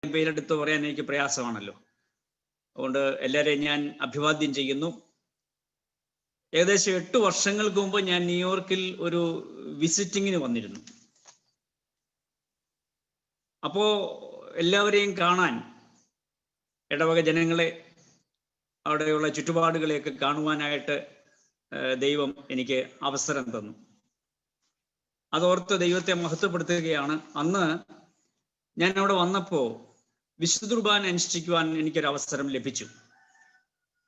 പേരെടുത്ത് പറയാൻ എനിക്ക് പ്രയാസമാണല്ലോ. അതുകൊണ്ട് എല്ലാവരെയും ഞാൻ അഭിവാദ്യം ചെയ്യുന്നു. ഏകദേശം 8 വർഷങ്ങൾക്ക് മുമ്പ് ഞാൻ ന്യൂയോർക്കിൽ ഒരു വിസിറ്റിങ്ങിന് വന്നിരുന്നു. അപ്പോ എല്ലാവരെയും കാണാൻ, ഇടവക ജനങ്ങളെ, അവിടെയുള്ള ചുറ്റുപാടുകളെയൊക്കെ കാണുവാനായിട്ട് ദൈവം എനിക്ക് അവസരം തന്നു. അതോർത്ത് ദൈവത്തെ മഹത്വപ്പെടുത്തുകയാണ്. അന്ന് ഞാൻ അവിടെ വന്നപ്പോൾ വിശുദ്ധ കുർബാന അനുഷ്ഠിക്കുവാൻ എനിക്കൊരു അവസരം ലഭിച്ചു.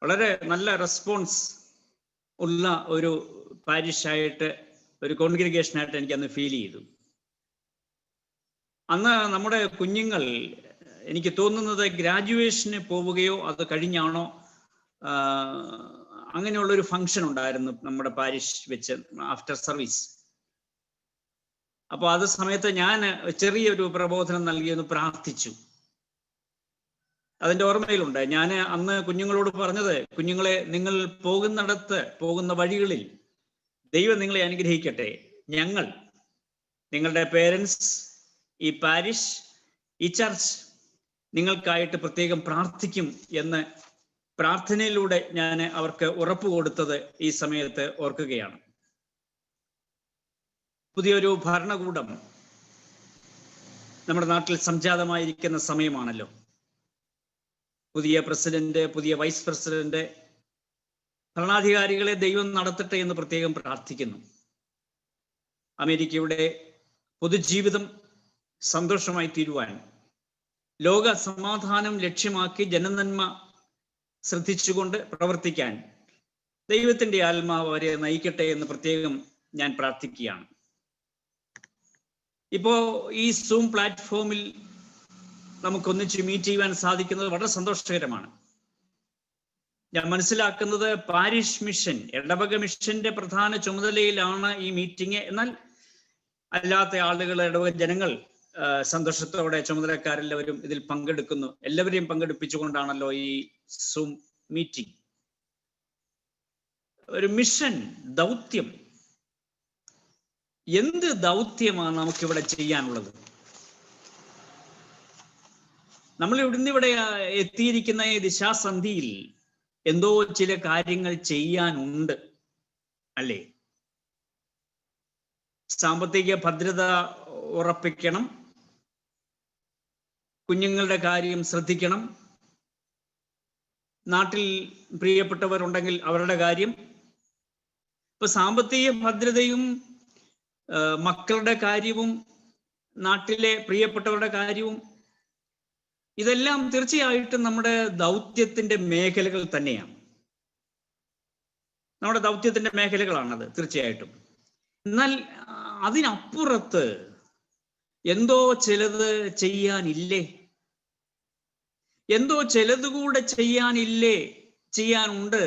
വളരെ നല്ല റെസ്പോൺസ് ഉള്ള ഒരു പാരിഷായിട്ട്, ഒരു കോൺഗ്രിഗേഷനായിട്ട് എനിക്ക് അന്ന് ഫീൽ ചെയ്തു. അന്ന് നമ്മുടെ കുഞ്ഞുങ്ങൾ, എനിക്ക് തോന്നുന്നത് ഗ്രാജുവേഷന് പോവുകയോ അത് കഴിഞ്ഞാണോ, അങ്ങനെയുള്ളൊരു ഫംഗ്ഷൻ ഉണ്ടായിരുന്നു നമ്മുടെ പാരിഷ് വെച്ച് ആഫ്റ്റർ സർവീസ്. അപ്പോൾ അത് സമയത്ത് ഞാൻ ചെറിയൊരു പ്രബോധനം നൽകിയെന്ന് പ്രാർത്ഥിച്ചു. അതിൻ്റെ ഓർമ്മയിലുണ്ട്. ഞാൻ അന്ന് കുഞ്ഞുങ്ങളോട് പറഞ്ഞത്, കുഞ്ഞുങ്ങളെ, നിങ്ങൾ പോകുന്ന വഴികളിൽ ദൈവം നിങ്ങളെ അനുഗ്രഹിക്കട്ടെ. ഞങ്ങൾ, നിങ്ങളുടെ പേരൻസ്, ഈ പാരിഷ്, ഈ ചർച്ച് നിങ്ങൾക്കായിട്ട് പ്രത്യേകം പ്രാർത്ഥിക്കും എന്ന് പ്രാർത്ഥനയിലൂടെ ഞാൻ അവർക്ക് ഉറപ്പ് കൊടുത്തത് ഈ സമയത്ത് ഓർക്കുകയാണ്. പുതിയൊരു ഭരണകൂടം നമ്മുടെ നാട്ടിൽ സംജാതമായിരിക്കുന്ന സമയമാണല്ലോ. പുതിയ പ്രസിഡന്റ്, പുതിയ വൈസ് പ്രസിഡന്റ്, ഭരണാധികാരികളെ ദൈവം നടത്തട്ടെ എന്ന് പ്രത്യേകം പ്രാർത്ഥിക്കുന്നു. അമേരിക്കയുടെ പൊതുജീവിതം സന്തോഷമായി തീരുവാൻ, ലോക സമാധാനം ലക്ഷ്യമാക്കി ജനനന്മ ശ്രദ്ധിച്ചുകൊണ്ട് പ്രവർത്തിക്കാൻ ദൈവത്തിൻ്റെ ആത്മാവ് അവരെ നയിക്കട്ടെ എന്ന് പ്രത്യേകം ഞാൻ പ്രാർത്ഥിക്കുകയാണ്. ഇപ്പോൾ ഈ സൂം പ്ലാറ്റ്ഫോമിൽ നമുക്കൊന്നിച്ച് മീറ്റ് ചെയ്യുവാൻ സാധിക്കുന്നത് വളരെ സന്തോഷകരമാണ്. ഞാൻ മനസ്സിലാക്കുന്നത് പാരിഷ് മിഷൻ, ഇടവക മിഷന്റെ പ്രധാന ചുമതലയിലാണ് ഈ മീറ്റിംഗ്. എന്നാൽ അല്ലാത്ത ആളുകൾ, ഇടവക ജനങ്ങൾ സന്തോഷത്തോടെ ചുമതലക്കാരെല്ലാവരും ഇതിൽ പങ്കെടുക്കുന്നു. എല്ലാവരെയും പങ്കെടുപ്പിച്ചുകൊണ്ടാണല്ലോ ഈ സൂം മീറ്റിംഗ്. ഒരു മിഷൻ, ദൗത്യം. എന്ത് ദൗത്യമാണ് നമുക്കിവിടെ ചെയ്യാനുള്ളത്? നമ്മൾ ഇവിടെ എത്തിയിരിക്കുന്ന ഈ ദിശാസന്ധിയിൽ എന്തോ ചില കാര്യങ്ങൾ ചെയ്യാനുണ്ട്, അല്ലേ? സാമ്പത്തിക ഭദ്രത ഉറപ്പിക്കണം, കുഞ്ഞുങ്ങളുടെ കാര്യം ശ്രദ്ധിക്കണം, നാട്ടിൽ പ്രിയപ്പെട്ടവരുണ്ടെങ്കിൽ അവരുടെ കാര്യം. ഇപ്പൊ സാമ്പത്തിക ഭദ്രതയും മക്കളുടെ കാര്യവും നാട്ടിലെ പ്രിയപ്പെട്ടവരുടെ കാര്യവും ഇതെല്ലാം തീർച്ചയായിട്ടും നമ്മുടെ ദൗത്യത്തിന്റെ മേഖലകൾ തന്നെയാണ്. നമ്മുടെ ദൗത്യത്തിന്റെ മേഖലകളാണത് തീർച്ചയായിട്ടും. എന്നാൽ അതിനപ്പുറത്ത് എന്തോ ചിലത് ചെയ്യാനില്ലേ? എന്തോ ചിലതുകൂടെ ചെയ്യാനുണ്ട്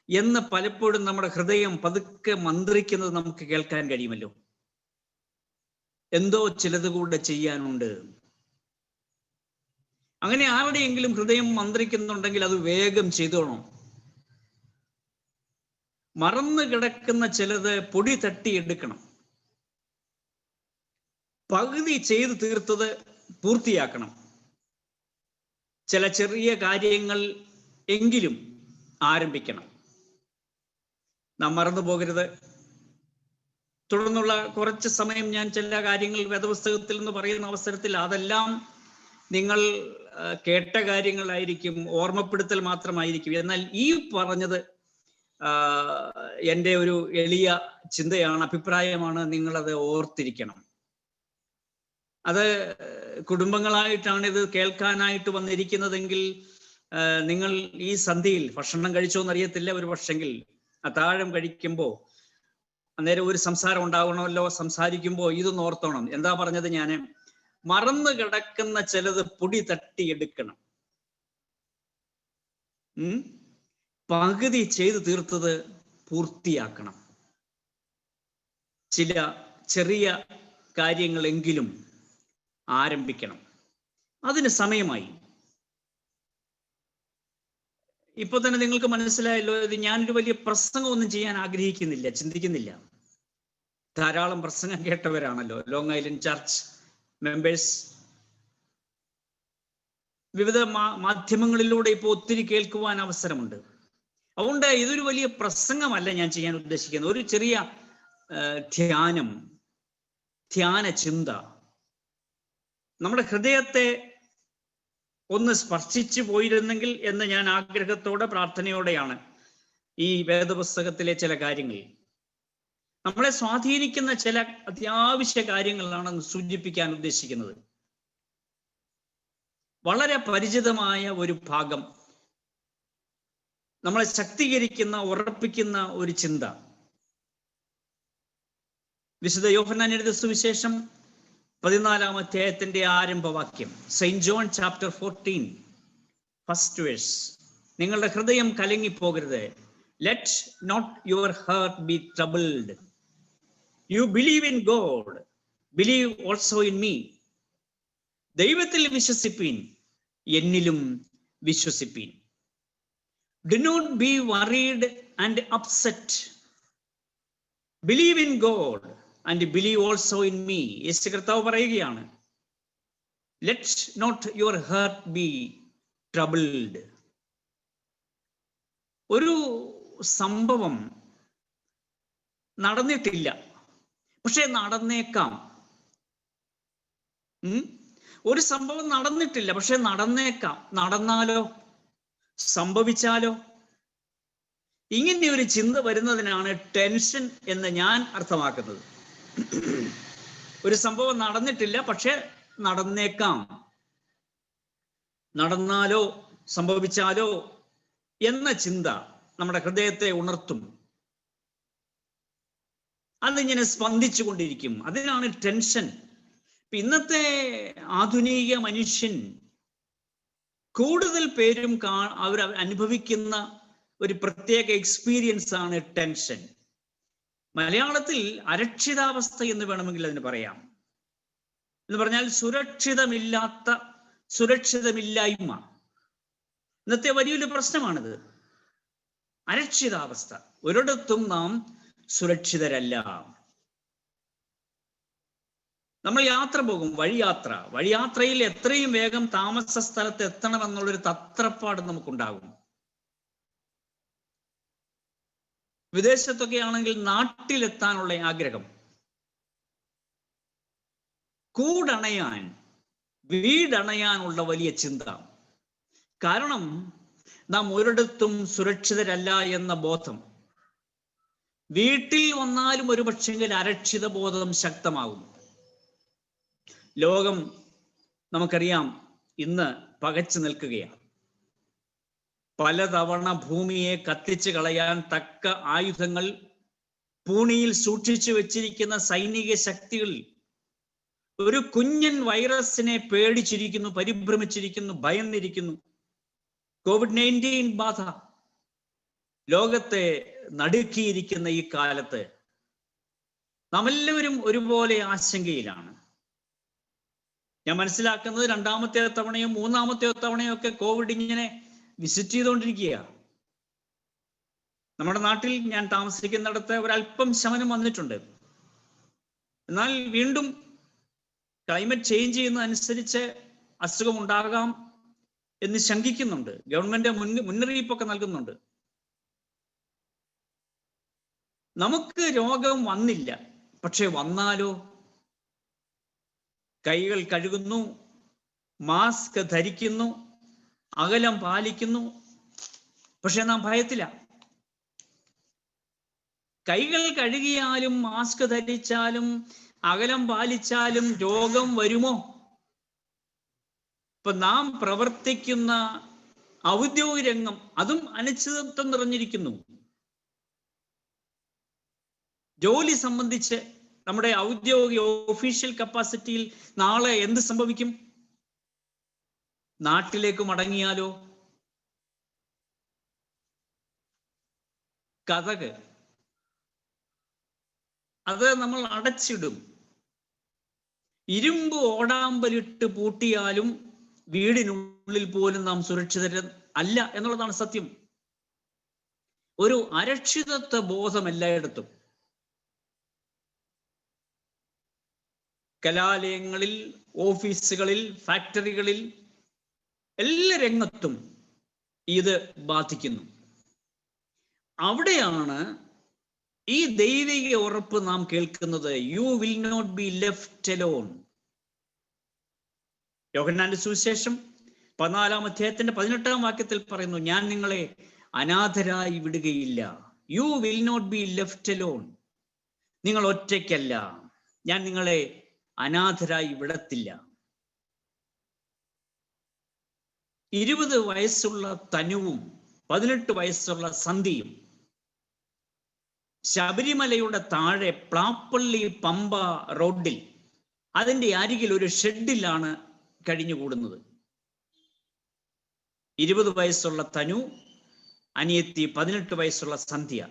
എന്ന് പലപ്പോഴും നമ്മുടെ ഹൃദയം പതുക്കെ മന്ത്രിക്കുന്നത് നമുക്ക് കേൾക്കാൻ കഴിയുമല്ലോ. എന്തോ ചിലതുകൂടെ ചെയ്യാനുണ്ട്. അങ്ങനെ ആരുടെയെങ്കിലും ഹൃദയം മന്ത്രിക്കുന്നുണ്ടെങ്കിൽ അത് വേഗം ചെയ്തോണം. മറന്നു കിടക്കുന്ന ചിലത് പൊടി തട്ടിയെടുക്കണം. പകുതി ചെയ്തു തീർത്തത് പൂർത്തിയാക്കണം. ചില ചെറിയ കാര്യങ്ങൾ എങ്കിലും ആരംഭിക്കണം. നാം മറന്നു പോകരുത്. തുടർന്നുള്ള കുറച്ച് സമയം ഞാൻ ചില കാര്യങ്ങൾ വേദപുസ്തകത്തിൽ എന്ന് പറയുന്ന അവസരത്തിൽ അതെല്ലാം നിങ്ങൾ കേട്ട കാര്യങ്ങളായിരിക്കും, ഓർമ്മപ്പെടുത്തൽ മാത്രമായിരിക്കും. എന്നാൽ ഈ പറഞ്ഞത് എൻ്റെ ഒരു എളിയ ചിന്തയാണ്, അഭിപ്രായമാണ്. നിങ്ങളത് ഓർത്തിരിക്കണം. അത് കുടുംബങ്ങളായിട്ടാണ് ഇത് കേൾക്കാനായിട്ട് വന്നിരിക്കുന്നതെങ്കിൽ നിങ്ങൾ ഈ സന്ധിയിൽ ഭക്ഷണം കഴിച്ചോന്നറിയത്തില്ല, ഒരു പക്ഷെങ്കിൽ അത്താഴം കഴിക്കുമ്പോൾ അന്നേരം ഒരു സംസാരം ഉണ്ടാകണമല്ലോ. സംസാരിക്കുമ്പോൾ ഇതൊന്ന് ഓർത്തോണം. എന്താ പറഞ്ഞത്? ഞാൻ മറന്നു കിടക്കുന്ന ചിലത് പൊടി തട്ടിയെടുക്കണം. പകുതി ചെയ്തു തീർത്തത് പൂർത്തിയാക്കണം. ചില ചെറിയ കാര്യങ്ങളെങ്കിലും ആരംഭിക്കണം. അതിന് സമയമായി. ഇപ്പൊ തന്നെ നിങ്ങൾക്ക് മനസ്സിലായല്ലോ, ഇത് ഞാനൊരു വലിയ പ്രസംഗമൊന്നും ചെയ്യാൻ ആഗ്രഹിക്കുന്നില്ല, ചിന്തിക്കുന്നില്ല. ധാരാളം പ്രസംഗം കേട്ടവരാണല്ലോ ലോങ് ഐലൻഡ് ചർച്ച് മെമ്പേഴ്സ്. വിവിധ മാധ്യമങ്ങളിലൂടെ ഇപ്പോൾ ഒത്തിരി കേൾക്കുവാൻ അവസരമുണ്ട്. അതുകൊണ്ട് ഇതൊരു വലിയ പ്രസംഗമല്ല ഞാൻ ചെയ്യാൻ ഉദ്ദേശിക്കുന്നത്. ഒരു ചെറിയ ധ്യാന ചിന്ത നമ്മുടെ ഹൃദയത്തെ ഒന്ന് സ്പർശിച്ചു പോയിരുന്നെങ്കിൽ എന്ന് ഞാൻ ആഗ്രഹത്തോടെ പ്രാർത്ഥനയോടെയാണ് ഈ വേദപുസ്തകത്തിലെ ചില കാര്യങ്ങൾ, നമ്മളെ സ്വാധീനിക്കുന്ന ചില അത്യാവശ്യ കാര്യങ്ങളാണ് സൂചിപ്പിക്കാൻ ഉദ്ദേശിക്കുന്നത്. വളരെ പരിചിതമായ ഒരു ഭാഗം, നമ്മളെ ശക്തീകരിക്കുന്ന, ഉറപ്പിക്കുന്ന ഒരു ചിന്ത. വിശുദ്ധ യോഹന്നാൻ എഴുതിയ സുവിശേഷം 14-ാം അധ്യായത്തിന്റെ ആരംഭവാക്യം, saint John chapter 14 first verse. നിങ്ങളുടെ ഹൃദയം കലങ്ങിപ്പോകരുത്. Let not your heart be troubled. You believe in God, believe also in me. ദൈവത്തിൽ വിശ്വസിപ്പീൻ, എന്നിലും വിശ്വസിപ്പീൻ. Do not be worried and upset. Believe in God and believe also in me. യേശു കർത്താവ് പറയുകയാണ്, let not your heart be troubled. ഒരു സംഭവം നടന്നിട്ടില്ല, പക്ഷെ നടന്നേക്കാം. ഒരു സംഭവം നടന്നിട്ടില്ല, പക്ഷെ നടന്നേക്കാം. നടന്നാലോ, സംഭവിച്ചാലോ? ഇങ്ങനെ ഒരു ചിന്ത വരുന്നതിനാണ് ടെൻഷൻ എന്ന് ഞാൻ അർത്ഥമാക്കുന്നത്. ഒരു സംഭവം നടന്നിട്ടില്ല, പക്ഷെ നടന്നേക്കാം. നടന്നാലോ, സംഭവിച്ചാലോ എന്ന ചിന്ത നമ്മുടെ ഹൃദയത്തെ ഉണർത്തും. അതിങ്ങനെ സ്പന്ദിച്ചു കൊണ്ടിരിക്കും. അതിനാണ് ടെൻഷൻ. ഇന്നത്തെ ആധുനിക മനുഷ്യൻ കൂടുതൽ പേരും അവർ അനുഭവിക്കുന്ന ഒരു പ്രത്യേക എക്സ്പീരിയൻസ് ആണ് ടെൻഷൻ. മലയാളത്തിൽ അരക്ഷിതാവസ്ഥ എന്ന് വേണമെങ്കിൽ അതിന് പറയാം. എന്ന് പറഞ്ഞാൽ സുരക്ഷിതമില്ലായ്മ. ഇന്നത്തെ വലിയൊരു പ്രശ്നമാണിത്, അരക്ഷിതാവസ്ഥ. ഒരിടത്തും നാം സുരക്ഷിതരല്ല. നമ്മൾ യാത്ര പോകും, വഴിയാത്രയിൽ എത്രയും വേഗം താമസ സ്ഥലത്ത് എത്തണമെന്നുള്ളൊരു തത്രപ്പാട് നമുക്കുണ്ടാകും. വിദേശത്തൊക്കെ ആണെങ്കിൽ നാട്ടിലെത്താനുള്ള ആഗ്രഹം, വീടണയാനുള്ള വലിയ ചിന്ത. കാരണം നാം ഒരിടത്തും സുരക്ഷിതരല്ല എന്ന ബോധം. വീട്ടിൽ വന്നാലും ഒരു പക്ഷെങ്കിൽ അരക്ഷിത ബോധം ശക്തമാകും. ലോകം നമുക്കറിയാം ഇന്ന് പകച്ചു നിൽക്കുകയാണ്. പലതവണ ഭൂമിയെ കത്തിച്ചു കളയാൻ തക്ക ആയുധങ്ങൾ പൂണിയിൽ സൂക്ഷിച്ചു വെച്ചിരിക്കുന്ന സൈനിക ശക്തികൾ ഒരു കുഞ്ഞൻ വൈറസിനെ പേടിച്ചിരിക്കുന്നു, പരിഭ്രമിച്ചിരിക്കുന്നു, ഭയന്നിരിക്കുന്നു. COVID-19 ബാധ ലോകത്തെ നടുക്കിയിരിക്കുന്ന ഈ കാലത്ത് നാം എല്ലാവരും ഒരുപോലെ ആശങ്കയിലാണ്. ഞാൻ മനസ്സിലാക്കുന്നത് 2ാമത്തെ തവണയോ 3ാമത്തെ തവണയോ ഒക്കെ കോവിഡ് ഇങ്ങനെ വിസിറ്റ് ചെയ്തുകൊണ്ടിരിക്കുക. നമ്മുടെ നാട്ടിൽ ഞാൻ താമസിക്കുന്നിടത്ത് ഒരല്പം ശമനം വന്നിട്ടുണ്ട്. എന്നാൽ വീണ്ടും ക്ലൈമറ്റ് ചേഞ്ച് ചെയ്യുന്നതനുസരിച്ച് അസുഖം ഉണ്ടാകാം എന്ന് ശങ്കിക്കുന്നുണ്ട്. ഗവൺമെന്റ് മുന്നറിയിപ്പൊക്കെ നൽകുന്നുണ്ട്. നമുക്ക് രോഗം വന്നില്ല, പക്ഷെ വന്നാലോ? കൈകൾ കഴുകുന്നു, മാസ്ക് ധരിക്കുന്നു, അകലം പാലിക്കുന്നു, പക്ഷെ നാം ഭയത്തില്ല. കൈകൾ കഴുകിയാലും മാസ്ക് ധരിച്ചാലും അകലം പാലിച്ചാലും രോഗം വരുമോ? ഇപ്പൊ നാം പ്രവർത്തിക്കുന്ന ഔദ്യോഗിക രംഗം അതും അനിശ്ചിതത്വം നിറഞ്ഞിരിക്കുന്നു. ജോലി സംബന്ധിച്ച് നമ്മുടെ ഔദ്യോഗിക ഒഫീഷ്യൽ കപ്പാസിറ്റിയിൽ നാളെ എന്ത് സംഭവിക്കും? നാട്ടിലേക്ക് മടങ്ങിയാലോ? കതക് അത് നമ്മൾ അടച്ചിടും. ഇരുമ്പ് ഓടാമ്പലിട്ട് പൂട്ടിയാലും വീടിനുള്ളിൽ പോലും നാം സുരക്ഷിതർ അല്ല എന്നുള്ളതാണ് സത്യം. ഒരു അരക്ഷിതത്വ ബോധം എല്ലായിടത്തും. കലാലയങ്ങളിൽ, ഓഫീസുകളിൽ, ഫാക്ടറികളിൽ എല്ലാ രംഗത്തും ഇത് ബാധിക്കുന്നു. അവിടെയാണ് ഈ ദൈവിക ഉറപ്പ് നാം കേൾക്കുന്നത്. You will not be left alone. യോഹന്നാന്റെ സുവിശേഷം 14-ാം അധ്യായത്തിന്റെ 18-ാം വാക്യത്തിൽ പറയുന്നു, ഞാൻ നിങ്ങളെ അനാഥരായി വിടുകയില്ല. You will not be left alone. നിങ്ങൾ ഒറ്റയ്ക്കല്ല, ഞാൻ നിങ്ങളെ അനാഥരായി വിടത്തില്ല. 20 വയസ്സുള്ള തനുവും 18 വയസ്സുള്ള സന്ധ്യയും ശബരിമലയുടെ താഴെ പ്ലാപ്പള്ളി പമ്പ റോഡിൽ അതിൻ്റെ അരികിൽ ഒരു ഷെഡിലാണ് കഴിഞ്ഞുകൂടുന്നത്. 20 വയസ്സുള്ള തനു, അനിയത്തി 18 വയസ്സുള്ള സന്ധ്യ.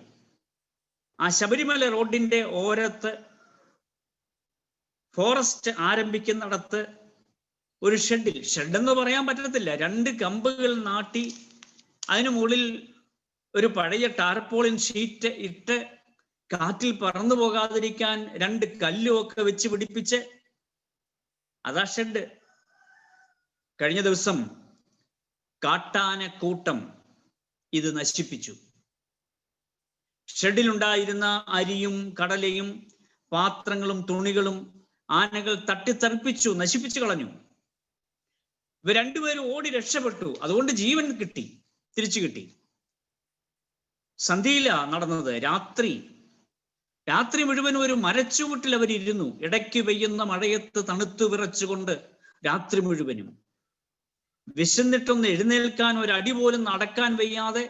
ആ ശബരിമല റോഡിന്റെ ഓരത്ത് ഫോറസ്റ്റ് ആരംഭിക്കുന്നിടത്ത് ഒരു ഷെഡിൽ, ഷെഡെന്ന് പറയാൻ പറ്റത്തില്ല, 2 കമ്പുകൾ നാട്ടി അതിനു മുകളിൽ ഒരു പഴയ ടാർപോളിൻ ഷീറ്റ് ഇട്ട് കാറ്റിൽ പറന്നു പോകാതിരിക്കാൻ 2 കല്ലുമൊക്കെ വെച്ച് പിടിപ്പിച്ച് അതാ ഷെഡ്. കഴിഞ്ഞ ദിവസം കാട്ടാനക്കൂട്ടം ഇത് നശിപ്പിച്ചു. ഷെഡിലുണ്ടായിരുന്ന അരിയും കടലയും പാത്രങ്ങളും തുണികളും ആനകൾ തട്ടിത്തെറിപ്പിച്ചു, നശിപ്പിച്ചു കളഞ്ഞു. ഇവർ 2 പേരും ഓടി രക്ഷപ്പെട്ടു. അതുകൊണ്ട് ജീവൻ കിട്ടി, തിരിച്ചു കിട്ടി. സന്ധ്യയില നടന്നത്. രാത്രി മുഴുവൻ ഒരു മരച്ചുവട്ടിൽ അവരിരുന്നു. ഇടയ്ക്ക് പെയ്യുന്ന മഴയത്ത് തണുത്തു വിറച്ചുകൊണ്ട് രാത്രി മുഴുവനും. വിശന്നിട്ടൊന്ന് എഴുന്നേൽക്കാൻ, ഒരു അടി പോലും നടക്കാൻ വയ്യാതെ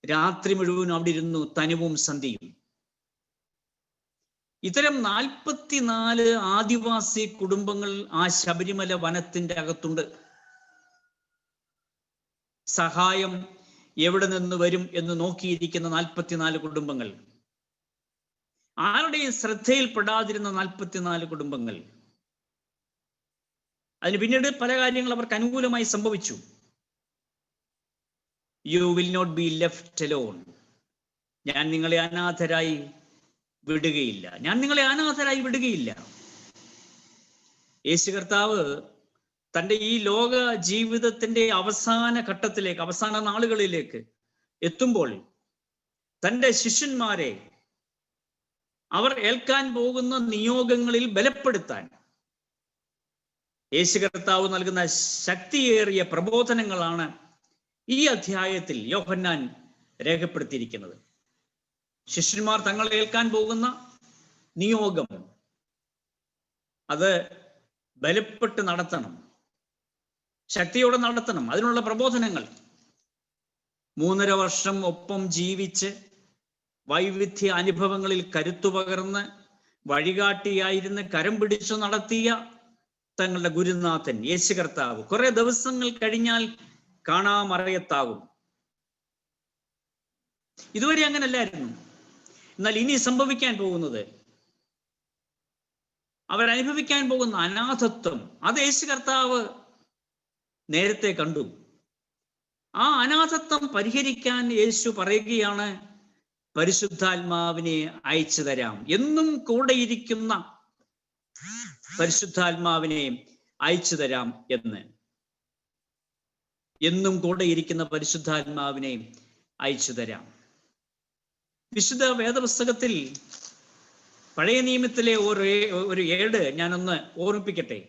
രാത്രി മുഴുവനും അവിടെ ഇരുന്നു തനുവും സന്ധ്യയും. ഇത്തരം 44 ആദിവാസി കുടുംബങ്ങൾ ആ ശബരിമല വനത്തിന്റെ അകത്തുണ്ട്. സഹായം എവിടെ നിന്ന് വരും എന്ന് നോക്കിയിരിക്കുന്ന 44 കുടുംബങ്ങൾ, ആരുടെയും ശ്രദ്ധയിൽപ്പെടാതിരുന്ന 44 കുടുംബങ്ങൾ. അതിന് പിന്നീട് പല കാര്യങ്ങൾ അവർക്ക് അനുകൂലമായി സംഭവിച്ചു. You will not be left alone. ഞാൻ നിങ്ങളെ അനാഥരായി വിടുകയില്ല, ഞാൻ നിങ്ങളെ അനാഥരായി വിടുകയില്ല. യേശു കർത്താവ് തൻ്റെ ഈ ലോക ജീവിതത്തിന്റെ അവസാന ഘട്ടത്തിലേക്ക്, അവസാന നാളുകളിലേക്ക് എത്തുമ്പോൾ തൻ്റെ ശിഷ്യന്മാരെ അവർ ഏൽക്കാൻ പോകുന്ന നിയോഗങ്ങളിൽ ബലപ്പെടുത്താൻ യേശു കർത്താവ് നൽകുന്ന ശക്തിയേറിയ പ്രബോധനങ്ങളാണ് ഈ അധ്യായത്തിൽ യോഹന്നാൻ രേഖപ്പെടുത്തിയിരിക്കുന്നത്. ശിഷ്യന്മാർ തങ്ങൾ ഏൽക്കാൻ പോകുന്ന നിയോഗം അത് ബലപ്പെട്ട് നടത്തണം, ശക്തിയോടെ നടത്തണം. അതിനുള്ള പ്രബോധനങ്ങൾ 3.5 വർഷം ഒപ്പം ജീവിച്ച് വൈവിധ്യ അനുഭവങ്ങളിൽ കരുത്തു പകർന്ന് വഴികാട്ടിയായിരുന്ന് കരം പിടിച്ചു നടത്തിയ തങ്ങളുടെ ഗുരുനാഥൻ യേശു കർത്താവ് കുറെ ദിവസങ്ങൾ കഴിഞ്ഞാൽ കാണാമറയത്താകും. ഇതുവരെ അങ്ങനല്ലായിരുന്നു. എന്നാൽ ഇനി സംഭവിക്കാൻ പോകുന്നത്, അവരനുഭവിക്കാൻ പോകുന്ന അനാഥത്വം, അത് യേശു കർത്താവ് നേരത്തെ കണ്ടു. ആ അനാഥത്വം പരിഹരിക്കാൻ യേശു പറയുകയാണ്, പരിശുദ്ധാത്മാവിനെ അയച്ചു തരാം. എന്നും കൂടെയിരിക്കുന്ന പരിശുദ്ധാത്മാവിനെ അയച്ചു തരാം എന്ന്. എന്നും കൂടെയിരിക്കുന്ന പരിശുദ്ധാത്മാവിനെ അയച്ചു തരാം. വിശുദ്ധ വേദപുസ്തകത്തിൽ പഴയ നിയമത്തിലെ ഒരു ഏട് ഞാനൊന്ന് ഓർമ്മിപ്പിക്കട്ടെ.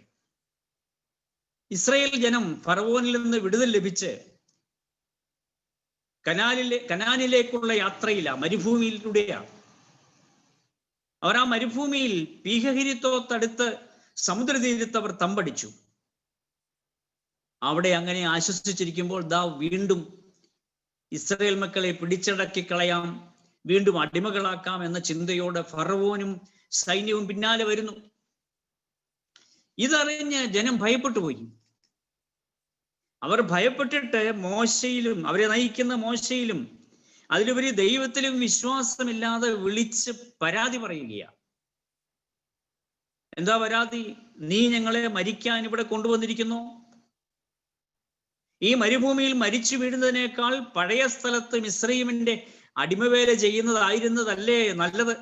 ഇസ്രായേൽ ജനം ഫറവോനിൽ നിന്ന് വിടുതൽ ലഭിച്ച് കനാനിലേക്കുള്ള യാത്രയില്ല, മരുഭൂമിയിലൂടെയാണ്. അവർ ആ മരുഭൂമിയിൽ പീഹഹിരിത്തോത്തടുത്ത് സമുദ്രതീരത്ത് അവർ തമ്പടിച്ചു. അവിടെ അങ്ങനെ ആശ്വസിച്ചിരിക്കുമ്പോൾ ദാ വീണ്ടും ഇസ്രായേൽ മക്കളെ പിടിച്ചടക്കി കളയാം, വീണ്ടും അടിമകളാക്കാം എന്ന ചിന്തയോടെ ഫറവോനും സൈന്യവും പിന്നാലെ വരുന്നു. ഇതറിഞ്ഞ് ജനം ഭയപ്പെട്ടു പോയി. അവർ ഭയപ്പെട്ടിട്ട് മോശയിലും, അവരെ നയിക്കുന്ന മോശയിലും, അതിലുപരി ദൈവത്തിലും വിശ്വാസമില്ലാതെ വിളിച്ച് പരാതി പറയുകയാണ്. എന്താ പരാതി? നീ ഞങ്ങളെ മരിക്കാൻ ഇവിടെ കൊണ്ടുവന്നിരിക്കുന്നു. ഈ മരുഭൂമിയിൽ മരിച്ചു വീഴുന്നതിനേക്കാൾ പഴയ സ്ഥലത്ത് മിസ്രയീമിന്റെ അടിമവേല ചെയ്യുന്നതായിരുന്നതല്ലേ നല്ലത്?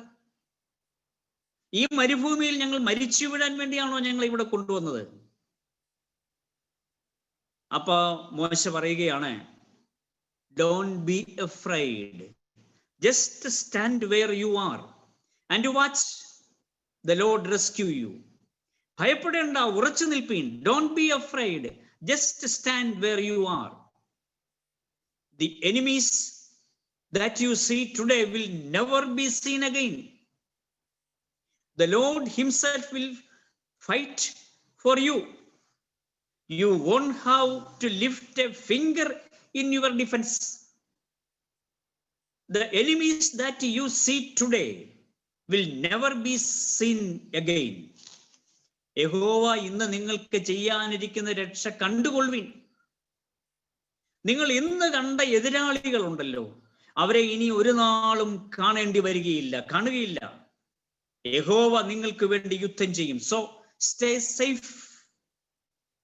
ഈ മരുഭൂമിയിൽ ഞങ്ങൾ മരിച്ചു വീഴാൻ വേണ്ടിയാണോ ഞങ്ങൾ ഇവിടെ കൊണ്ടുവന്നത്? അപ്പൊ മോശ പറയുകയാണ്, don't be afraid, just stand where you are and watch the lord rescue you. ഭയപ്പെടേണ്ട, ഉറച്ചു നിൽപ്പീൻ. Don't be afraid, just stand where you are. The enemies that you see today will never be seen again. The Lord himself will fight for you. You won't have to lift a finger in your defense. The enemies that you see today will never be seen again. യഹോവ ഇന്ന് നിങ്ങൾക്ക് ചെയ്യാനിരിക്കുന്ന രക്ഷ കണ്ടുകൊള്ളുവിൻ. നിങ്ങൾ ഇന്ന് കണ്ട എതിരാളികളുണ്ടല്ലോ, അവരെ ഇനി ഒരു നാളും കാണേണ്ടി വരികയില്ല, കാണുകയില്ല. യഹോവ നിങ്ങൾക്ക് വേണ്ടി യുദ്ധം ചെയ്യും. So stay safe,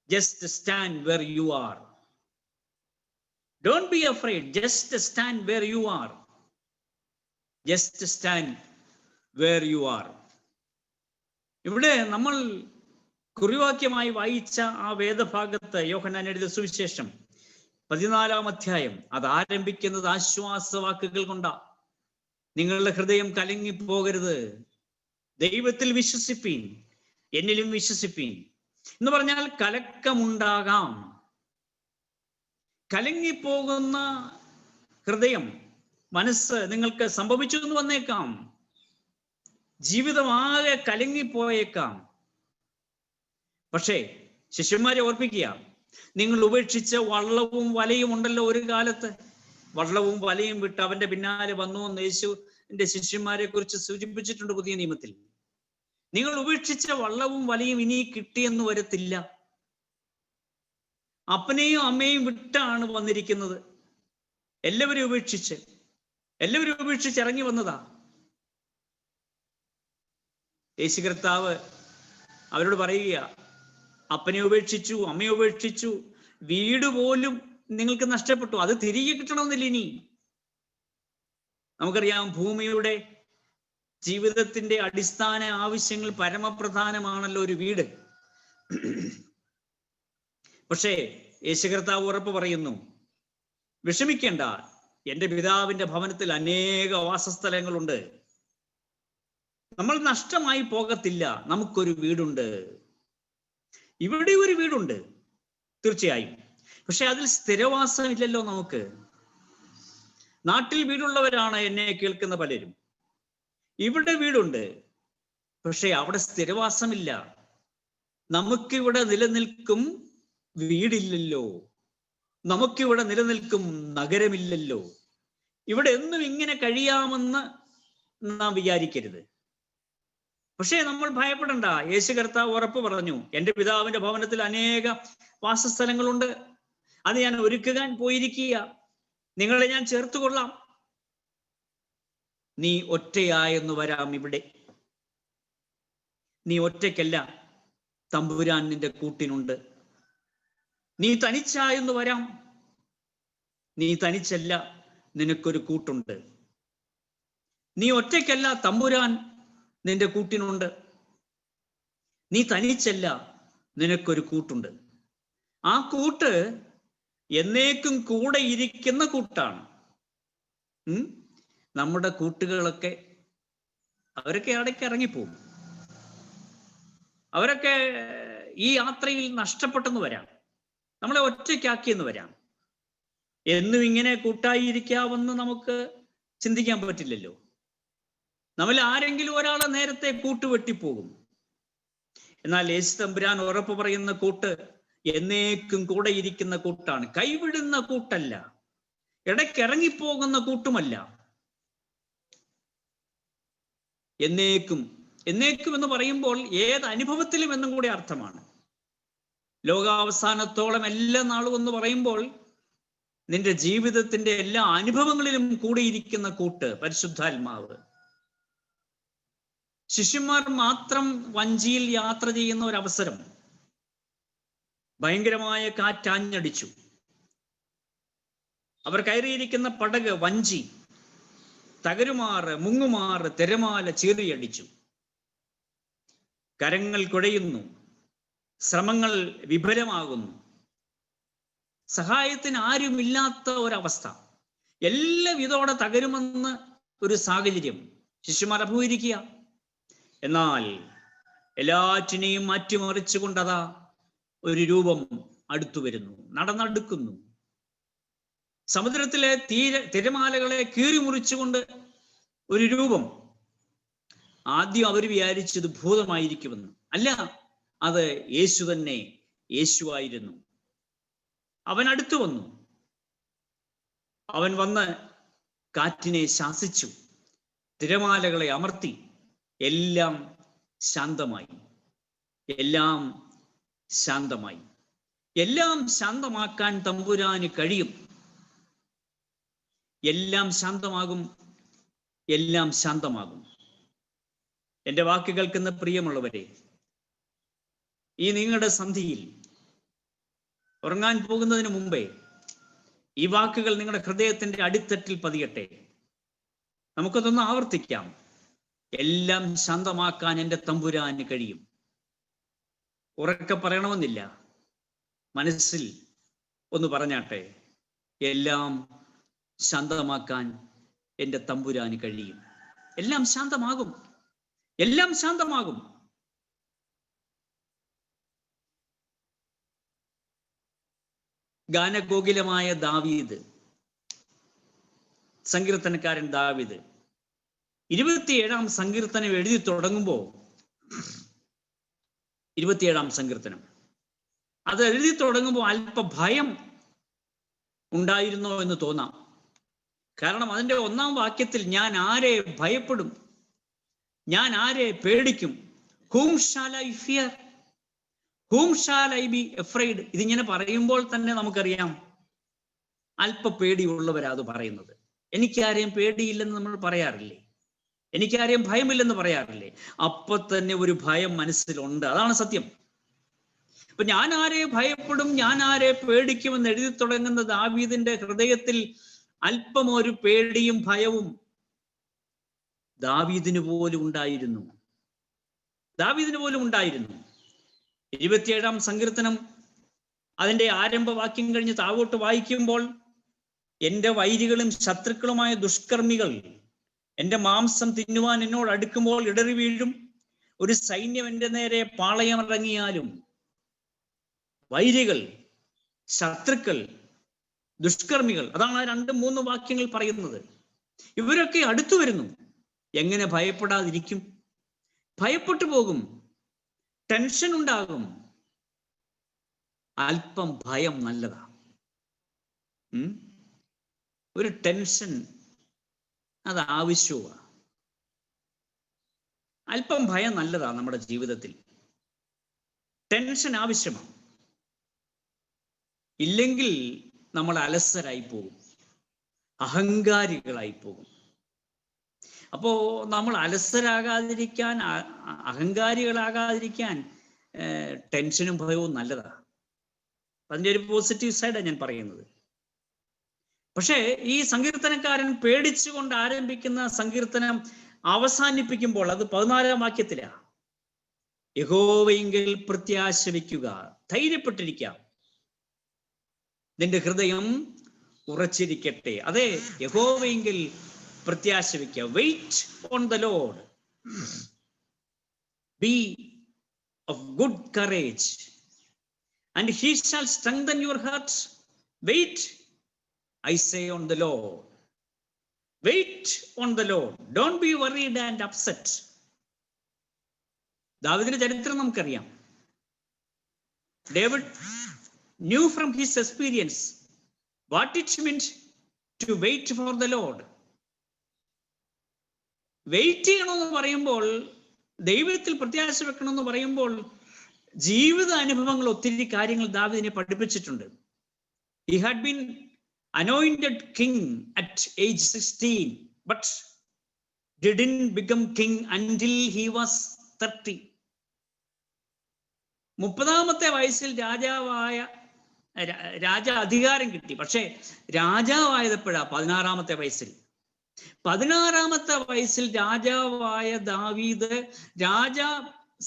just stand where you are. Don't be afraid, just stand where you are. Just stand where you are. ഇവിടെ നമ്മൾ കുറിവാക്യമായി വായിച്ച ആ വേദഭാഗത്ത്, യോഹന്നാൻ എഴുതിയ സുവിശേഷം 14-ാം അധ്യായം, അത് ആരംഭിക്കുന്നത് ആശ്വാസവാക്കുകൾ കൊണ്ടാ. നിങ്ങളുടെ ഹൃദയം കലങ്ങിപ്പോകരുത്, ദൈവത്തിൽ വിശ്വസിപ്പീൻ, എന്നിലും വിശ്വസിപ്പീൻ എന്ന് പറഞ്ഞാൽ കലക്കമുണ്ടാകാം. കലങ്ങിപ്പോകുന്ന ഹൃദയം, മനസ്സ് നിങ്ങൾക്ക് സംഭവിച്ചു എന്ന് വന്നേക്കാം. ജീവിതമാകെ കലങ്ങിപ്പോയേക്കാം. പക്ഷേ ശിഷ്യന്മാരെ ഓർപ്പിക്കുക, നിങ്ങൾ ഉപേക്ഷിച്ച വള്ളവും വലയും ഉണ്ടല്ലോ. ഒരു കാലത്ത് വള്ളവും വലയും വിട്ട് അവന്റെ പിന്നാലെ വന്നു എന്ന് യേശുവിന്റെ ശിഷ്യന്മാരെ കുറിച്ച് സൂചിപ്പിച്ചിട്ടുണ്ട് പുതിയ നിയമത്തിൽ. നിങ്ങൾ ഉപേക്ഷിച്ച വള്ളവും വലയും ഇനി കിട്ടിയെന്ന് വരത്തില്ല. അപ്പനെയും അമ്മയും വിട്ടാണ് വന്നിരിക്കുന്നത്. എല്ലാവരും ഉപേക്ഷിച്ച് ഇറങ്ങി വന്നതാ. യേശു കർത്താവ് അവരോട് പറയുക, അപ്പനെ ഉപേക്ഷിച്ചു, അമ്മയെ ഉപേക്ഷിച്ചു, വീട് പോലും നിങ്ങൾക്ക് നഷ്ടപ്പെട്ടു, അത് തിരികെ കിട്ടണമെന്നില്ല ഇനി. നമുക്കറിയാം, ഭൂമിയുടെ ജീവിതത്തിന്റെ അടിസ്ഥാന ആവശ്യങ്ങൾ പരമപ്രധാനമാണല്ലോ ഒരു വീട്. പക്ഷേ യേശു കർത്താവ് ഉറപ്പ് പറയുന്നു, വിഷമിക്കേണ്ട, എൻ്റെ പിതാവിന്റെ ഭവനത്തിൽ അനേക വാസസ്ഥലങ്ങളുണ്ട്. നമ്മൾ നഷ്ടമായി പോകത്തില്ല, നമുക്കൊരു വീടുണ്ട്. ഇവിടെ ഒരു വീടുണ്ട് തീർച്ചയായും, പക്ഷെ അതിൽ സ്ഥിരവാസമില്ലല്ലോ നമുക്ക്. നാട്ടിൽ വീടുള്ളവരാണ് എന്നെ കേൾക്കുന്ന പലരും. ഇവിടെ വീടുണ്ട്, പക്ഷെ അവിടെ സ്ഥിരവാസമില്ല. നമുക്കിവിടെ നിലനിൽക്കും വീടില്ലല്ലോ, നമുക്കിവിടെ നിലനിൽക്കും നഗരമില്ലല്ലോ. ഇവിടെ എന്നും ഇങ്ങനെ കഴിയാമെന്ന് നാം വിചാരിക്കരുത്. പക്ഷേ നമ്മൾ ഭയപ്പെടണ്ട. യേശു കർത്താവ് ഉറപ്പ് പറഞ്ഞു, എൻ്റെ പിതാവിന്റെ ഭവനത്തിൽ അനേക വാസസ്ഥലങ്ങളുണ്ട്, അത് ഞാൻ ഒരുക്കാൻ പോയിരിക്കുക, നിങ്ങളെ ഞാൻ ചേർത്തുകൊള്ളാം. നീ ഒറ്റയായെന്ന് വരാം ഇവിടെ. നീ ഒറ്റയ്ക്കല്ല, തമ്പുരാൻ നിന്റെ കൂട്ടിനുണ്ട്. നീ തനിച്ചായെന്ന് വരാം, നീ തനിച്ചല്ല, നിനക്കൊരു കൂട്ടുണ്ട്. നീ ഒറ്റയ്ക്കല്ല, തമ്പുരാൻ നിന്റെ കൂട്ടിനുണ്ട്. നീ തനിച്ചല്ല, നിനക്കൊരു കൂട്ടുണ്ട്. ആ കൂട്ട് എന്നേക്കും കൂടെ ഇരിക്കുന്ന കൂട്ടാണ്. നമ്മുടെ കൂട്ടുകളൊക്കെ അവരൊക്കെ ഇടയ്ക്ക് ഇറങ്ങിപ്പോകും. അവരൊക്കെ ഈ യാത്രയിൽ നഷ്ടപ്പെട്ടെന്ന് വരാം, നമ്മളെ ഒറ്റയ്ക്കാക്കിയെന്ന് വരാം. എന്നും ഇങ്ങനെ കൂട്ടായിരിക്കാമെന്ന് നമുക്ക് ചിന്തിക്കാൻ പറ്റില്ലല്ലോ. നമ്മൾ ആരെങ്കിലും ഒരാളെ നേരത്തെ കൂട്ടുവെട്ടിപ്പോകും. എന്നാൽ യേശു തമ്പുരാൻ ഉറപ്പ് പറയുന്ന കൂട്ട് എന്നേക്കും കൂടെ ഇരിക്കുന്ന കൂട്ടാണ്. കൈവിടുന്ന കൂട്ടല്ല, ഇടയ്ക്ക് ഇറങ്ങിപ്പോകുന്ന കൂട്ടുമല്ല. എന്നേക്കും എന്ന് പറയുമ്പോൾ ഏത് അനുഭവത്തിലും എന്നും കൂടി അർത്ഥമാണ്. ലോകാവസാനത്തോളം എല്ലാ നാളും എന്ന് പറയുമ്പോൾ നിന്റെ ജീവിതത്തിന്റെ എല്ലാ അനുഭവങ്ങളിലും കൂടിയിരിക്കുന്ന കൂട്ട് പരിശുദ്ധാത്മാവ്. ശിഷ്യന്മാർ മാത്രം വഞ്ചിയിൽ യാത്ര ചെയ്യുന്ന ഒരവസരം, ഭയങ്കരമായ കാറ്റാഞ്ഞടിച്ചു. അവർ കയറിയിരിക്കുന്ന പടക്, വഞ്ചി തകരുമാറ്, മുങ്ങുമാറ് തിരമാല ചീറിയടിച്ചു. കരങ്ങൾ കുഴയുന്നു, ശ്രമങ്ങൾ വിഫലമാകുന്നു. സഹായത്തിന് ആരുമില്ലാത്ത ഒരവസ്ഥ, എല്ലാം ഇതോടെ തകരുമെന്ന് ഒരു സാഹചര്യം ശിശുമാർ അഭിമുഖീകരിക്കുക. എന്നാൽ എല്ലാറ്റിനെയും മാറ്റിമറിച്ചുകൊണ്ടതാ ഒരു രൂപം അടുത്തു വരുന്നു, നടന്നടുക്കുന്നു. സമുദ്രത്തിലെ തിരമാലകളെ കീറിമുറിച്ചുകൊണ്ട് ഒരു രൂപം. ആദ്യം അവർ വിചാരിച്ചത് ഭൂതമായിരിക്കുമെന്ന്. അല്ല, അത് യേശു തന്നെ, യേശുവായിരുന്നു. അവൻ അടുത്തു വന്നു. അവൻ വന്ന് കാറ്റിനെ ശാസിച്ചു, തിരമാലകളെ അമർത്തി. എല്ലാം ശാന്തമായി, എല്ലാം ശാന്തമായി. എല്ലാം ശാന്തമാക്കാൻ തമ്പുരാന് കഴിയും. എല്ലാം ശാന്തമാകും, എല്ലാം ശാന്തമാകും. എൻ്റെ വാക്ക് കേൾക്കുന്ന പ്രിയമുള്ളവരെ, ഈ നിങ്ങളുടെ സന്ധിയിൽ ഉറങ്ങാൻ പോകുന്നതിന് മുമ്പേ ഈ വാക്കുകൾ നിങ്ങളുടെ ഹൃദയത്തിന്റെ അടിത്തട്ടിൽ പതിയട്ടെ. നമുക്കതൊന്ന് ആവർത്തിക്കാം. എല്ലാം ശാന്തമാക്കാൻ എൻ്റെ തമ്പുരാന് കഴിയും. ഉറക്കെ പറയണമെന്നില്ല, മനസ്സിൽ ഒന്ന് പറഞ്ഞാട്ടെ, എല്ലാം ശാന്തമാക്കാൻ എൻ്റെ തമ്പുരാന് കഴിയും. എല്ലാം ശാന്തമാകും, എല്ലാം ശാന്തമാകും. ഗാനഗോകുലമായ ദാവീദ്, സങ്കീർത്തനക്കാരൻ ദാവീദ് 27-ാം സങ്കീർത്തനം എഴുതി തുടങ്ങുമ്പോൾ, 27-ാം സങ്കീർത്തനം അത് എഴുതി തുടങ്ങുമ്പോൾ അല്പ ഭയം ഉണ്ടായിരുന്നോ എന്ന് തോന്നാം. കാരണം അതിൻ്റെ 1-ാം വാക്യത്തിൽ ഞാൻ ആരെ ഭയപ്പെടും, ഞാൻ ആരെ പേടിക്കും, whom shall I fear, whom shall I be afraid. ഇതിങ്ങനെ പറയുമ്പോൾ തന്നെ നമുക്കറിയാം അല്പ പേടിയുള്ളവരാ അത് പറയുന്നത്. എനിക്കാരെയും പേടിയില്ലെന്ന് നമ്മൾ പറയാറില്ലേ? എനിക്കാരെയും ഭയമില്ലെന്ന് പറയാറില്ലേ? അപ്പൊ തന്നെ ഒരു ഭയം മനസ്സിലുണ്ട്. അതാണ് സത്യം. അപ്പൊ ഞാൻ ആരെ ഭയപ്പെടും, ഞാൻ ആരെ പേടിക്കുമെന്ന് എഴുതി തുടങ്ങുന്ന ദാവീദിന്റെ ഹൃദയത്തിൽ അല്പം ഒരു പേടിയും ഭയവും ദാവീദിന് പോലും ഉണ്ടായിരുന്നു. ദാവീദിന് പോലും ഉണ്ടായിരുന്നു. 27-ാം സങ്കീർത്തനം അതിൻ്റെ ആരംഭവാക്യം കഴിഞ്ഞ് താഴോട്ട് വായിക്കുമ്പോൾ, എൻ്റെ വൈരികളും ശത്രുക്കളുമായ ദുഷ്കർമ്മികൾ എൻ്റെ മാംസം തിന്നുവാൻ എന്നോട് അടുക്കുമ്പോൾ ഇടറി വീഴും. ഒരു സൈന്യം എൻ്റെ നേരെ പാളയമിറങ്ങിയാലും. വൈരികൾ, ശത്രുക്കൾ, ദുഷ്കർമ്മികൾ, അതാണ് ആ 2-3 വാക്യങ്ങൾ പറയുന്നത്. ഇവരൊക്കെ അടുത്തു വരുന്നു. എങ്ങനെ ഭയപ്പെടാതിരിക്കും? ഭയപ്പെട്ടു പോകും, ടെൻഷൻ ഉണ്ടാകും. അല്പം ഭയം നല്ലതാ. ഒരു ടെൻഷൻ അത് ആവശ്യമാണ്. അല്പം ഭയം നല്ലതാ. നമ്മുടെ ജീവിതത്തിൽ ടെൻഷൻ ആവശ്യമാണ്. ഇല്ലെങ്കിൽ നമ്മൾ അലസരായി പോകും, അഹങ്കാരികളായി പോകും. അപ്പോ നമ്മൾ അലസരാകാതിരിക്കാൻ, അഹങ്കാരികളാകാതിരിക്കാൻ ടെൻഷനും ഭയവും നല്ലതാ. അതിൻ്റെ ഒരു പോസിറ്റീവ് സൈഡാണ് ഞാൻ പറയുന്നത്. പക്ഷേ ഈ സങ്കീർത്തനക്കാരൻ പേടിച്ചുകൊണ്ട് ആരംഭിക്കുന്ന സങ്കീർത്തനം അവസാനിപ്പിക്കുമ്പോൾ അത് 14-ാം വാക്യത്തിലാണ്. യഹോവയിങ്കൽ പ്രത്യാശ വയ്ക്കുക, ധൈര്യപ്പെട്ടിരിക്കാം, നിന്റെ ഹൃദയം ഉറച്ചിരിക്കട്ടെ. അതെ, യഹോവയിങ്കൽ പ്രത്യാശ വയ്ക്കുക. Wait on the Lord, be of good courage and he shall strengthen your heart. Wait, I say, on the Lord. Wait on the Lord. Don't be worried and upset. ദാവീദിന്റെ ചരിത്രം നമുക്കറിയാം. David knew from his experience what it meant to wait for the Lord. Wait ചെയ്യണമെന്ന് പറയുമ്പോൾ, ദൈവത്തിൽ പ്രത്യാശ വെക്കണമെന്ന് പറയുമ്പോൾ, ജീവിത അനുഭവങ്ങൾ ഒത്തിരി കാര്യങ്ങൾ ദാവീദിനെ പഠിപ്പിച്ചിട്ടുണ്ട്. He had been anointed king at age 16, but didn't become king until he was 30. 30-ാമത്തെ വയസ്സിൽ രാജ അധികാരം കിട്ടി. പക്ഷേ രാജാവായതെപ്പോഴാ? 16-ാമത്തെ വയസ്സിൽ. 16-ാമത്തെ വയസ്സിൽ രാജാവായ ദാവീദ്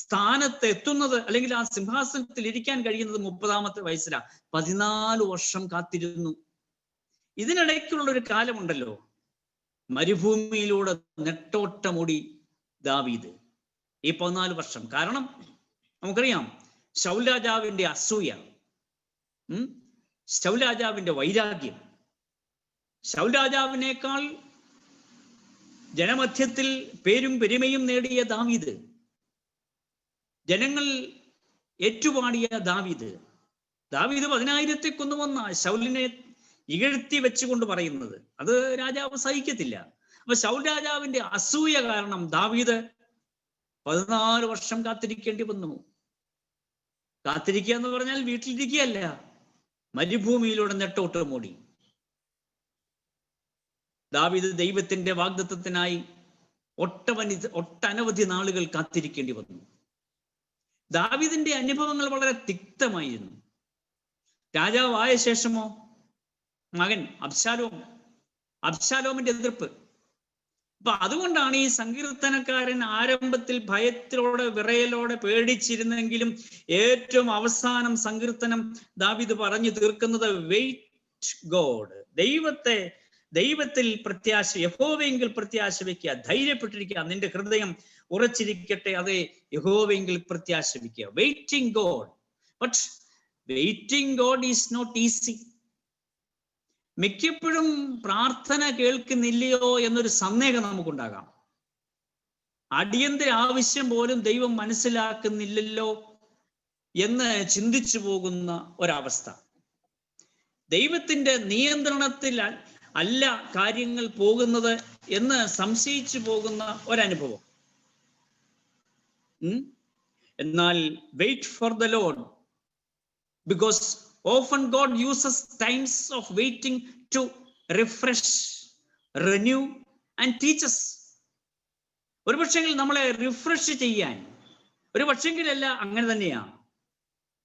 സ്ഥാനത്ത് എത്തുന്നത്, അല്ലെങ്കിൽ ആ സിംഹാസനത്തിൽ ഇരിക്കാൻ കഴിയുന്നത് 30-ാമത്തെ വയസ്സിലാണ്. 14 വർഷം കാത്തിരുന്നു. ഇതിനിടയ്ക്കുള്ള ഒരു കാലമുണ്ടല്ലോ, മരുഭൂമിയിലൂടെ നെട്ടോട്ടമോടി ദാവീദ്. ഈ 14 വർഷം. കാരണം നമുക്കറിയാം, ശൗൽ രാജാവിന്റെ അസൂയ, ശൗൽ രാജാവിന്റെ വൈരാഗ്യം, ശൗൽ രാജാവിനേക്കാൾ ജനമധ്യത്തിൽ പേരും പെരുമയും നേടിയ ദാവീദ്, ജനങ്ങൾ ഏറ്റുപാടിയ ദാവീദ് 10,000 കൊന്നുവന്ന ശൗലിനെ ഇകഴ്ത്തി വെച്ചുകൊണ്ട് പറയുന്നത് അത് രാജാവ് സഹിക്കത്തില്ല. അപ്പൊ ശൗൽ രാജാവിന്റെ അസൂയ കാരണം ദാവീദ് 14 വർഷം കാത്തിരിക്കേണ്ടി വന്നു. കാത്തിരിക്കുക എന്ന് പറഞ്ഞാൽ വീട്ടിലിരിക്കുകയല്ല, മരുഭൂമിയിലൂടെ നെട്ടോട്ടം ഓടി. ദാവീദ് ദൈവത്തിന്റെ വാഗ്ദത്തത്തിനായി ഒട്ടനവധി നാളുകൾ കാത്തിരിക്കേണ്ടി വന്നു. ദാവീദിന്റെ അനുഭവങ്ങൾ വളരെ തിക്തമായിരുന്നു. രാജാവായ ശേഷമോ മകൻ അബ്ശാലോമിന്റെ എതിർപ്പ്. അപ്പൊ അതുകൊണ്ടാണ് ഈ സങ്കീർത്തനക്കാരൻ ആരംഭത്തിൽ ഭയത്തിലോടെ വിറയലോടെ പേടിച്ചിരുന്നെങ്കിലും ഏറ്റവും അവസാനം സങ്കീർത്തനം ദാവീദ് പറഞ്ഞു തീർക്കുന്നത് വെയിറ്റ് ഗോഡ്, ദൈവത്തിൽ പ്രത്യാശ, യഹോവയെങ്കിൽ പ്രത്യാശ വയ്ക്കുക, ധൈര്യപ്പെട്ടിരിക്കുക, നിന്റെ ഹൃദയം ഉറച്ചിരിക്കട്ടെ, അതെ യഹോവയെങ്കിൽ പ്രത്യാശ വയ്ക്കുക. Waiting God. But waiting God is not easy. മിക്കപ്പോഴും പ്രാർത്ഥന കേൾക്കുന്നില്ലയോ എന്നൊരു സന്ദേഹം നമുക്കുണ്ടാകാം. അടിയന്തര ആവശ്യം പോലും ദൈവം മനസ്സിലാക്കുന്നില്ലല്ലോ എന്ന് ചിന്തിച്ചു പോകുന്ന ഒരവസ്ഥ. ദൈവത്തിന്റെ നിയന്ത്രണത്തിൽ അല്ല കാര്യങ്ങൾ പോകുന്നത് എന്ന് സംശയിച്ചു പോകുന്ന ഒരനുഭവം. എന്നാൽ wait for the Lord, because often God uses times of waiting to refresh, renew and teach us. ഒരു പക്ഷെങ്കിൽ നമ്മളെ റിഫ്രഷ് ചെയ്യാൻ, ഒരു പക്ഷെങ്കിലല്ല അങ്ങനെ തന്നെയാണ്,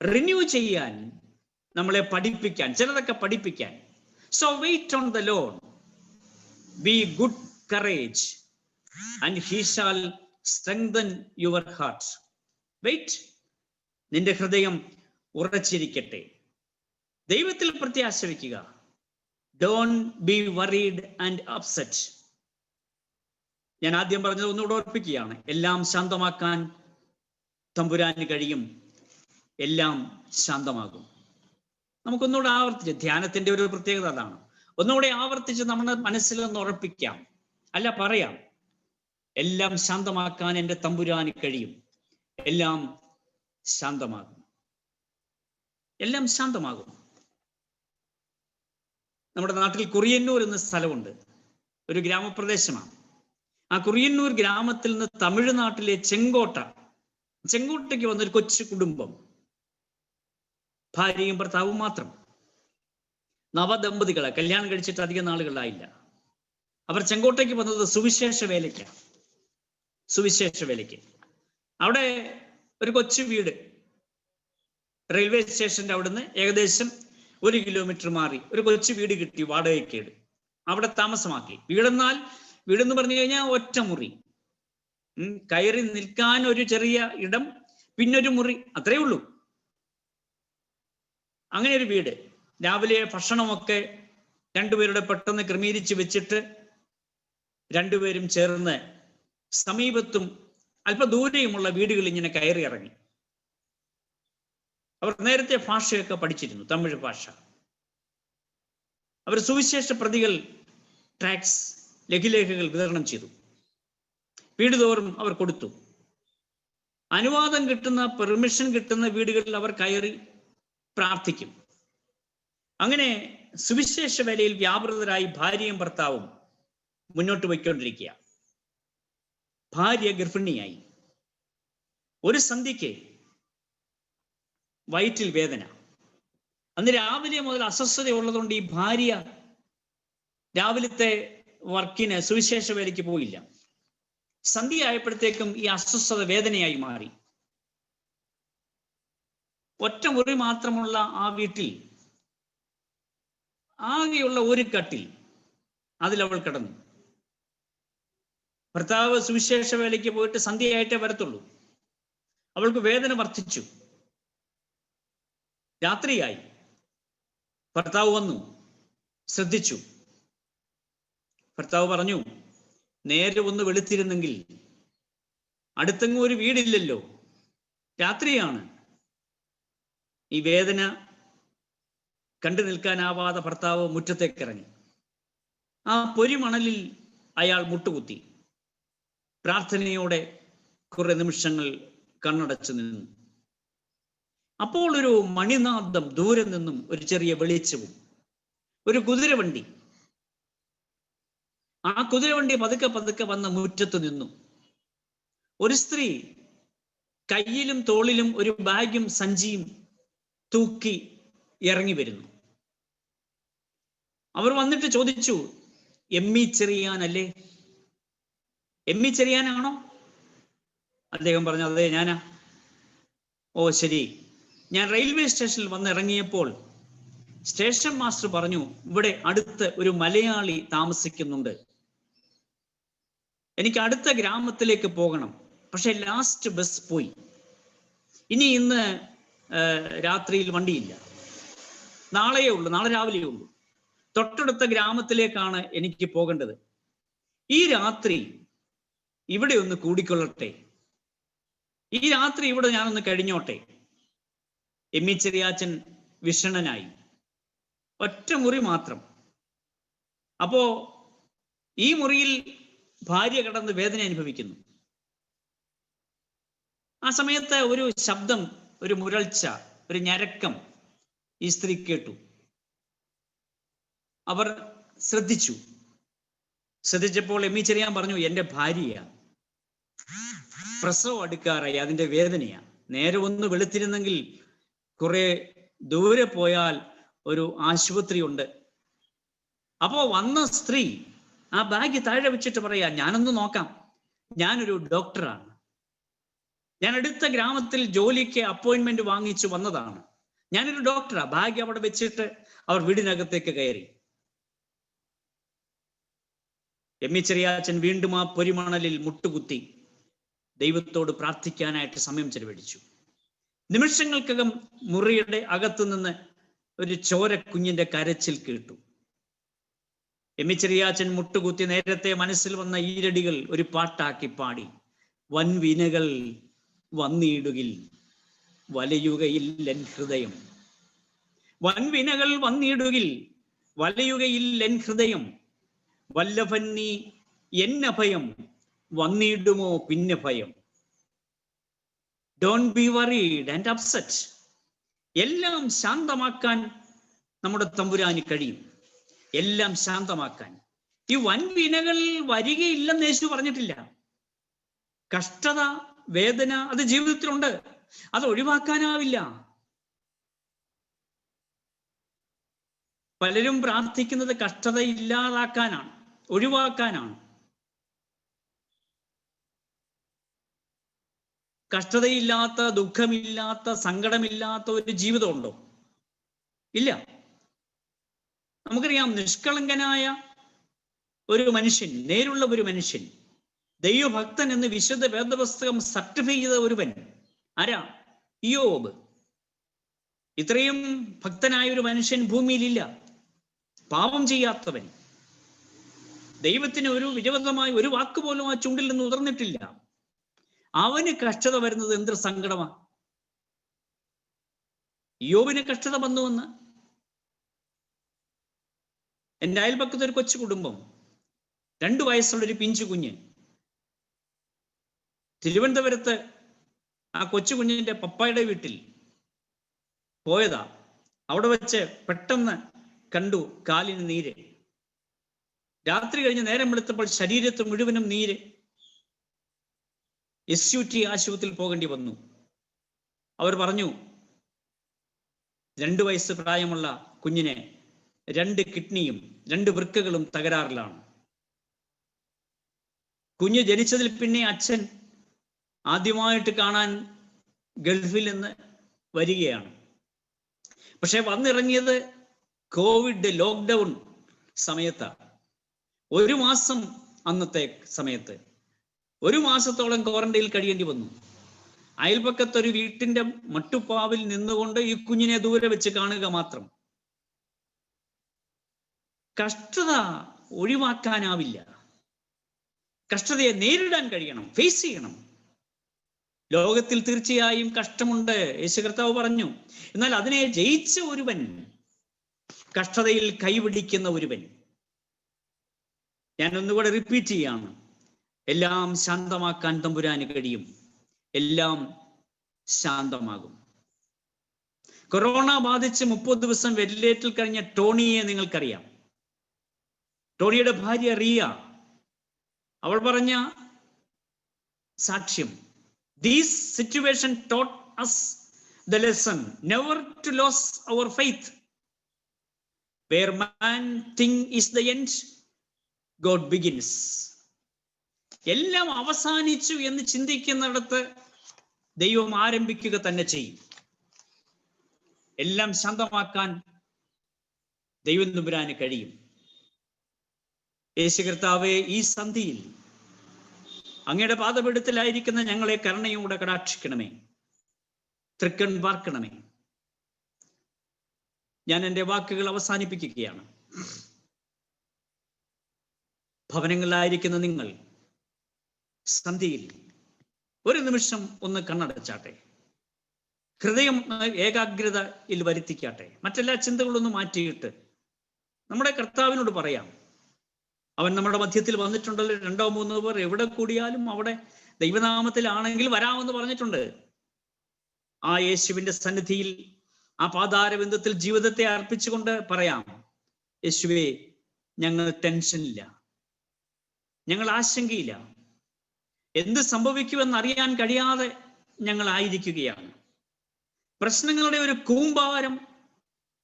റിന്യൂ ചെയ്യാൻ, നമ്മളെ പഠിപ്പിക്കാൻ, ചിലതൊക്കെ പഠിപ്പിക്കാൻ. So wait on the Lord, be good courage and he shall strengthen your heart. Wait, നിന്റെ ഹൃദയം ഉറച്ചിരിക്കട്ടെ, ദൈവത്തിൽ പ്രത്യാശ വയ്ക്കുക. Don't be worried and upset. ഞാൻ ആദ്യം പറഞ്ഞത് ഒന്നുകൂടെ ഓർപ്പിക്കുകയാണ്. എല്ലാം ശാന്തമാക്കാൻ തമ്പുരാന് കഴിയും, എല്ലാം ശാന്തമാകും. നമുക്കൊന്നുകൂടെ ആവർത്തിച്ച്, ധ്യാനത്തിന്റെ ഒരു പ്രത്യേകത അതാണ്, ഒന്നുകൂടെ ആവർത്തിച്ച് നമ്മുടെ മനസ്സിൽ നിന്ന് ഉറപ്പിക്കാം, അല്ല പറയാം, എല്ലാം ശാന്തമാക്കാൻ എൻ്റെ തമ്പുരാന് കഴിയും, എല്ലാം ശാന്തമാകും, എല്ലാം ശാന്തമാകും. നമ്മുടെ നാട്ടിൽ കുറിയന്നൂർ എന്ന സ്ഥലമുണ്ട്, ഒരു ഗ്രാമപ്രദേശമാണ്. ആ കുറിയന്നൂർ ഗ്രാമത്തിൽ നിന്ന് തമിഴ്നാട്ടിലെ ചെങ്കോട്ടയ്ക്ക് വന്നൊരു കൊച്ചു കുടുംബം, ഭാര്യയും ഭർത്താവും മാത്രം, നവദമ്പതികളെ, കല്യാണം കഴിച്ചിട്ട് അധികം നാളുകളായില്ല. അവർ ചെങ്കോട്ടയ്ക്ക് വന്നത് സുവിശേഷ വേലയ്ക്ക്. അവിടെ ഒരു കൊച്ചു വീട്, റെയിൽവേ സ്റ്റേഷന്റെ അവിടുന്ന് ഏകദേശം 1 കിലോമീറ്റർ മാറി ഒരു കൊച്ചു വീട് കിട്ടി, വാടകയ്ക്കേട്. അവിടെ താമസമാക്കി. വീടെന്ന് പറഞ്ഞു കഴിഞ്ഞാൽ ഒറ്റ മുറി, കയറി നിൽക്കാൻ ഒരു ചെറിയ ഇടം, പിന്നൊരു മുറി, അത്രേ ഉള്ളൂ. അങ്ങനെ ഒരു വീട്. രാവിലെ ഭക്ഷണമൊക്കെ രണ്ടുപേരുടെ പെട്ടെന്ന് ക്രമീകരിച്ച് വെച്ചിട്ട് രണ്ടുപേരും ചേർന്ന് സമീപത്തും അല്പ ദൂരെയുമുള്ള വീടുകൾ ഇങ്ങനെ കയറി ഇറങ്ങി. അവർ നേരത്തെ ഭാഷയൊക്കെ പഠിച്ചിരുന്നു, തമിഴ് ഭാഷ. അവർ സുവിശേഷ പ്രതികൾ, ട്രാക്സ്, ലഘുലേഖകൾ വിതരണം ചെയ്തു. വീട് തോറും അവർ കൊടുത്തു. അനുവാദം കിട്ടുന്ന, പെർമിഷൻ കിട്ടുന്ന വീടുകളിൽ അവർ കയറി പ്രാർത്ഥിക്കും. അങ്ങനെ സുവിശേഷ വേലയിൽ വ്യാപൃതരായി ഭാര്യയും ഭർത്താവും മുന്നോട്ട് പോയിക്കൊണ്ടിരിക്കുക. ഭാര്യ ഗർഭിണിയായി. ഒരു സന്ധ്യയ്ക്ക് വയറ്റിൽ വേദന. അന്ന് രാവിലെ മുതൽ അസ്വസ്ഥത ഉള്ളതുകൊണ്ട് ഈ ഭാര്യ രാവിലത്തെ വർക്കിന്, സുവിശേഷ വേലയ്ക്ക് പോയില്ല. സന്ധ്യ ആയപ്പോഴത്തേക്കും ഈ അസ്വസ്ഥത വേദനയായി മാറി. ഒറ്റ മുറി മാത്രമുള്ള ആ വീട്ടിൽ ആകെയുള്ള ഒരു കട്ടിൽ, അതിലവൾ കിടന്നു. ഭർത്താവ് സുവിശേഷ വേലയ്ക്ക് പോയിട്ട് സന്ധ്യയായിട്ടേ വരത്തുള്ളൂ. അവൾക്ക് വേദന വർദ്ധിച്ചു. രാത്രിയായി. ഭർത്താവ് വന്നു, ശ്രദ്ധിച്ചു. ഭർത്താവ് പറഞ്ഞു, നേരെ ഒന്ന് വെളുത്തിരുന്നെങ്കിൽ, അടുത്തെങ്ങും ഒരു വീടില്ലല്ലോ, രാത്രിയാണ്. ഈ വേദന കണ്ടു നിൽക്കാനാവാതെ ഭർത്താവ് മുറ്റത്തേക്ക് ഇറങ്ങി. ആ പൊരിമണലിൽ അയാൾ മുട്ടുകുത്തി. പ്രാർത്ഥനയോടെ കുറെ നിമിഷങ്ങൾ കണ്ണടച്ചു നിന്നു. അപ്പോൾ ഒരു മണിനാദം, ദൂരെ നിന്നും ഒരു ചെറിയ വെളിച്ചവും, ഒരു കുതിരവണ്ടി. ആ കുതിരവണ്ടി പതുക്കെ പതുക്കെ വന്ന് മുറ്റത്ത് നിന്നു. ഒരു സ്ത്രീ കയ്യിലും തോളിലും ഒരു ബാഗും സഞ്ചിയും തൂക്കി ഇറങ്ങി വരുന്നു. അവർ വന്നിട്ട് ചോദിച്ചു, എമ്മി ചെറിയാനല്ലേ? എമ്മി ചെറിയാനാണോ? അദ്ദേഹം പറഞ്ഞു, അതെ ഞാനാ. ഓ ശരി. ഞാൻ റെയിൽവേ സ്റ്റേഷനിൽ വന്ന് ഇറങ്ങിയപ്പോൾ സ്റ്റേഷൻ മാസ്റ്റർ പറഞ്ഞു, ഇവിടെ അടുത്ത് ഒരു മലയാളി താമസിക്കുന്നുണ്ട്, എനിക്ക് അടുത്ത ഗ്രാമത്തിലേക്ക് പോകണം. പക്ഷെ ലാസ്റ്റ് ബസ് പോയി. ഇന്ന് രാത്രിയിൽ വണ്ടിയില്ല. നാളെയേ ഉള്ളൂ, നാളെ രാവിലെയേ ഉള്ളൂ. തൊട്ടടുത്ത ഗ്രാമത്തിലേക്കാണ് എനിക്ക് പോകേണ്ടത്. ഈ രാത്രി ഇവിടെ ഒന്ന് കൂടിക്കൊള്ളട്ടെ, ഈ രാത്രി ഇവിടെ ഞാനൊന്ന് കഴിഞ്ഞോട്ടെ. എമ്മി ചെറിയാച്ചൻ വിഷണ്ണനായി. ഒറ്റ മുറി മാത്രം. അപ്പോ ഈ മുറിയിൽ ഭാര്യ കിടന്ന് വേദന അനുഭവിക്കുന്നു. ആ സമയത്ത് ഒരു ശബ്ദം, ഒരു മുരൾച്ച, ഒരു ഞരക്കം ഈ സ്ത്രീ കേട്ടു. അവർ ശ്രദ്ധിച്ചപ്പോൾ എമ്മി ചെറിയാൻ പറഞ്ഞു, എൻ്റെ ഭാര്യയാ, പ്രസവം അടുക്കാറായി, അതിൻ്റെ വേദനയാ. നേരെ ഒന്ന് വെളുത്തിരുന്നെങ്കിൽ കുറെ ദൂരെ പോയാൽ ഒരു ആശുപത്രി ഉണ്ട്. അപ്പോ വന്ന സ്ത്രീ ആ ബാഗ് താഴെ വെച്ചിട്ട് പറയാ, ഞാനൊന്ന് നോക്കാം, ഞാനൊരു ഡോക്ടറാണ്, ഞാൻ അടുത്ത ഗ്രാമത്തിൽ ജോലിക്ക് അപ്പോയിന്റ്മെന്റ് വാങ്ങിച്ചു വന്നതാണ്, ഞാനൊരു ഡോക്ടറാ. ബാഗ് അവിടെ വെച്ചിട്ട് അവർ വീടിനകത്തേക്ക് കയറി. എമ്മി ചെറിയാച്ചൻ വീണ്ടും ആ പൊരിമണലിൽ മുട്ടുകുത്തി ദൈവത്തോട് പ്രാർത്ഥിക്കാനായിട്ട് സമയം ചെലവഴിച്ചു. നിമിഷങ്ങൾക്കകം മുറിയുടെ അകത്തു നിന്ന് ഒരു ചോര കുഞ്ഞിന്റെ കരച്ചിൽ കേട്ടു. എമ്മി ചെറിയാച്ചൻ മുട്ടുകുത്തി നേരത്തെ മനസ്സിൽ വന്ന ഈരടികൾ ഒരു പാട്ടാക്കി പാടി. വൻവിനകൾ വന്നിടുകിൽ വലയുകയില്ലെൻ ഹൃദയം, വൻവിനകൾ വന്നിടുകിൽ വലയുകയില്ലെൻ ഹൃദയം, വല്ലഭൻ നീ എന്ന ഭയം വന്നിടുമോ പിന്നെ ഭയം. Don't be worried and upset. എല്ലാം ശാന്തമാക്കാൻ നമ്മുടെ തമ്പുരാന് കഴിയും, എല്ലാം ശാന്തമാക്കാൻ. ഈ വൻവിനകൾ വരികയില്ലെന്ന് യേശു പറഞ്ഞിട്ടില്ല. കഷ്ടത, വേദന അത് ജീവിതത്തിലുണ്ട്, അത് ഒഴിവാക്കാനാവില്ല. പലരും പ്രാർത്ഥിക്കുന്നത് കഷ്ടത ഇല്ലാതാക്കാനാണ്, ഒഴിവാക്കാനാണ്. കഷ്ടതയില്ലാത്ത, ദുഃഖമില്ലാത്ത, സങ്കടമില്ലാത്ത ഒരു ജീവിതമുണ്ടോ? ഇല്ല. നമുക്കറിയാം, നിഷ്കളങ്കനായ ഒരു മനുഷ്യൻ, നേരുള്ള ഒരു മനുഷ്യൻ, ദൈവഭക്തൻ എന്ന് വിശുദ്ധ വേദപുസ്തകം സർട്ടിഫൈ ചെയ്ത ഒരുവൻ ആരാ? ഇയ്യോബ്. ഇത്രയും ഭക്തനായ ഒരു മനുഷ്യൻ ഭൂമിയിലില്ല. പാപം ചെയ്യാത്തവൻ, ദൈവത്തിന് ഒരു വിരോധമായ ഒരു വാക്ക് പോലും ആ ചുണ്ടിൽ നിന്ന് ഉതിർന്നിട്ടില്ല. അവന് കഷ്ടത വരുന്നത് എന്തൊരു സങ്കടമാ. ഇയ്യോബിന് കഷ്ടത വന്നുവെന്ന്. എൻ്റെ അയൽപക്കത്ത് ഒരു കൊച്ചു കുടുംബം, 2 വയസ്സുള്ളൊരു പിഞ്ചു കുഞ്ഞ്. തിരുവനന്തപുരത്ത് ആ കൊച്ചു കുഞ്ഞിന്റെ പപ്പായുടെ വീട്ടിൽ പോയതാ. അവിടെ വെച്ച് പെട്ടെന്ന് കണ്ടു കാലിന് നീര്. രാത്രി കഴിഞ്ഞ് നേരം വെളുത്തപ്പോൾ ശരീരത്ത് മുഴുവനും നീര്. SUT ആശുപത്രിയിൽ പോകേണ്ടി വന്നു. അവർ പറഞ്ഞു, 2 വയസ്സ് പ്രായമുള്ള കുഞ്ഞിനെ 2 കിഡ്നിയും 2 വൃക്കകളും തകരാറിലാണ്. കുഞ്ഞ് ജനിച്ചതിൽ പിന്നെ അച്ഛൻ ആദ്യമായിട്ട് കാണാൻ ഗൾഫിൽ നിന്ന് വരികയാണ്. പക്ഷെ വന്നിറങ്ങിയത് കോവിഡ് ലോക്ക്ഡൗൺ സമയത്താണ്. 1 മാസം, അന്നത്തെ സമയത്ത് 1 മാസത്തോളം ക്വാറന്റൈനിൽ കഴിയേണ്ടി വന്നു. അയൽപക്കത്തൊരു വീട്ടിന്റെ മട്ടുപ്പാവിൽ നിന്നുകൊണ്ട് ഈ കുഞ്ഞിനെ ദൂരെ വെച്ച് കാണുക മാത്രം. കഷ്ടത ഒഴിവാക്കാനാവില്ല. കഷ്ടതയെ നേരിടാൻ കഴിയണം, ഫേസ് ചെയ്യണം. ലോകത്തിൽ തീർച്ചയായും കഷ്ടമുണ്ട്, യേശു കർത്താവ് പറഞ്ഞു. എന്നാൽ അതിനെ ജയിച്ച ഒരുവൻ, കഷ്ടതയിൽ കൈപിടിക്കുന്ന ഒരുവൻ. ഞാൻ ഒന്നുകൂടെ റിപ്പീറ്റ് ചെയ്യാണ്, എല്ലാം ശാന്തമാക്കാൻ തമ്പുരാന് കഴിയും. എല്ലാം ശാന്തമാകും. കൊറോണ ബാധിച്ച് 30 ദിവസം വെന്റിലേറ്ററിൽ കഴിഞ്ഞ ടോണിയെ നിങ്ങൾക്കറിയാം. ടോണിയുടെ ഭാര്യ റിയ, അവൾ പറഞ്ഞ സാക്ഷ്യം, "This situation taught us the lesson never to lose our faith. Where man think is the end, God begins." എല്ലാം അവസാനിച്ചു എന്ന് ചിന്തിക്കുന്നിടത്ത് ദൈവം ആരംഭിക്കുക തന്നെ ചെയ്യും. എല്ലാം ശാന്തമാക്കാൻ ദൈവം തമ്പുരാന് കഴിയും. യേശു കർത്താവേ, ഈ സന്ധിയിൽ അങ്ങയുടെ പാദപീഠത്തിലായിരിക്കുന്ന ഞങ്ങളെ കരുണയോടെ കടാക്ഷിക്കണമേ, തൃക്കൺ പാർക്കണമേ. ഞാൻ എൻ്റെ വാക്കുകൾ അവസാനിപ്പിക്കുകയാണ്. ഭവനങ്ങളിലായിരിക്കുന്ന നിങ്ങൾ സന്ധിയിൽ ഒരു നിമിഷം ഒന്ന് കണ്ണടച്ചാട്ടെ, ഹൃദയം ഏകാഗ്രതയിൽ വരുത്തിക്കാട്ടെ, മറ്റെല്ലാ ചിന്തകളൊന്നും മാറ്റിയിട്ട് നമ്മുടെ കർത്താവിനോട് പറയാം. അവൻ നമ്മുടെ മധ്യത്തിൽ വന്നിട്ടുണ്ടല്ലോ. 2-3 പേർ എവിടെ കൂടിയാലും അവിടെ ദൈവനാമത്തിലാണെങ്കിൽ വരാമെന്ന് പറഞ്ഞിട്ടുണ്ട്. ആ യേശുവിന്റെ സന്നിധിയിൽ, ആ പാതാരബിന്ദത്തിൽ ജീവിതത്തെ അർപ്പിച്ചുകൊണ്ട് പറയാം, യേശുവേ, ഞങ്ങൾ ടെൻഷനില്ല, ഞങ്ങൾ ആശങ്കയില്ല, എന്ത് സംഭവിക്കുമെന്ന് അറിയാൻ കഴിയാതെ ഞങ്ങൾ ആയിരിക്കുകയാണ്. പ്രശ്നങ്ങളുടെ ഒരു കൂമ്പാരം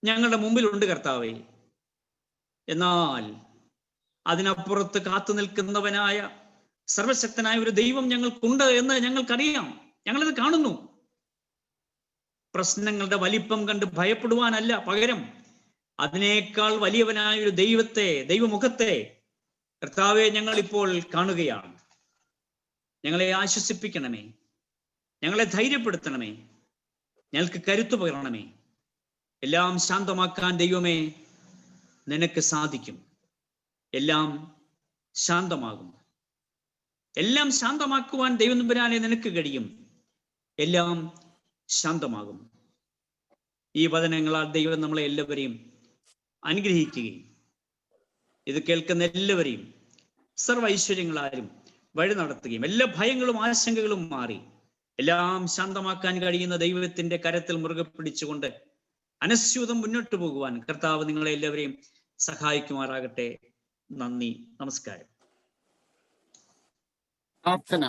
ഞങ്ങളുടെ മുമ്പിലുണ്ട് കർത്താവേ. എന്നാൽ അതിനപ്പുറത്ത് കാത്തു നിൽക്കുന്നവനായ സർവശക്തനായ ഒരു ദൈവം ഞങ്ങൾക്കുണ്ട് എന്ന് ഞങ്ങൾക്കറിയാം. ഞങ്ങളത് കാണുന്നു. പ്രശ്നങ്ങളുടെ വലിപ്പം കണ്ട് ഭയപ്പെടുവാനല്ല, പകരം അതിനേക്കാൾ വലിയവനായ ഒരു ദൈവത്തെ, ദൈവമുഖത്തെ കർത്താവെ ഞങ്ങൾ ഇപ്പോൾ കാണുകയാണ്. ഞങ്ങളെ ആശ്വസിപ്പിക്കണമേ, ഞങ്ങളെ ധൈര്യപ്പെടുത്തണമേ, ഞങ്ങൾക്ക് കരുത്തു പകരണമേ. എല്ലാം ശാന്തമാക്കാൻ ദൈവമേ നിനക്ക് സാധിക്കും. എല്ലാം ശാന്തമാകും. എല്ലാം ശാന്തമാക്കുവാൻ ദൈവം തമ്പുരാനെ നിനക്ക് കഴിയും. എല്ലാം ശാന്തമാകും. ഈ വചനങ്ങളാൽ ദൈവം നമ്മളെ എല്ലാവരെയും അനുഗ്രഹിക്കുകയും ഇത് കേൾക്കുന്ന എല്ലാവരെയും സർവ്വ ഐശ്വര്യങ്ങളാലും വഴി നടത്തുകയും എല്ലാ ഭയങ്ങളും ആശങ്കകളും മാറി എല്ലാം ശാന്തമാക്കാൻ കഴിയുന്ന ദൈവത്തിന്റെ കരത്തിൽ മുറുകെ പിടിച്ചുകൊണ്ട് അനസ്യൂതം മുന്നോട്ട് പോകുവാൻ കർത്താവ് നിങ്ങളെ എല്ലാവരെയും സഹായിക്കുമാറാകട്ടെ. നന്ദി, നമസ്കാരം. പ്രാർത്ഥന.